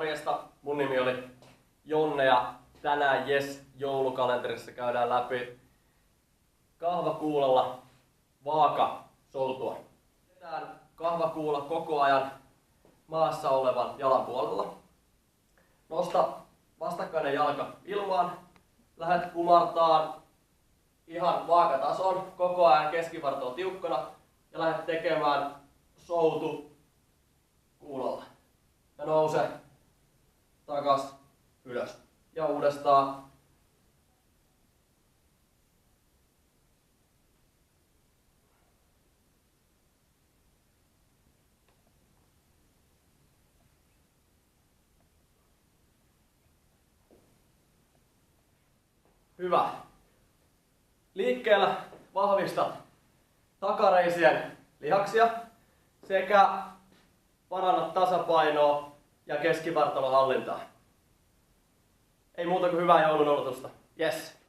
Morjesta, mun nimi oli Jonne ja tänään joulukalenterissa käydään läpi kahvakuulalla vaakasoutua. Pidetään kahvakuulla koko ajan maassa olevan jalan puolella. Nosta vastakkainen jalka ilmaan. Lähdet kumartaan ihan vaakatason, koko ajan keskivartalo on tiukkana ja lähdet tekemään soutu kuulalla. Ja nouse takas ylös. Ja uudestaan. Hyvä. Liikkeellä vahvistat takareisien lihaksia sekä parannat tasapainoa ja keskivartalon hallintaa. Ei muuta kuin hyvää joulun odotusta. Yes.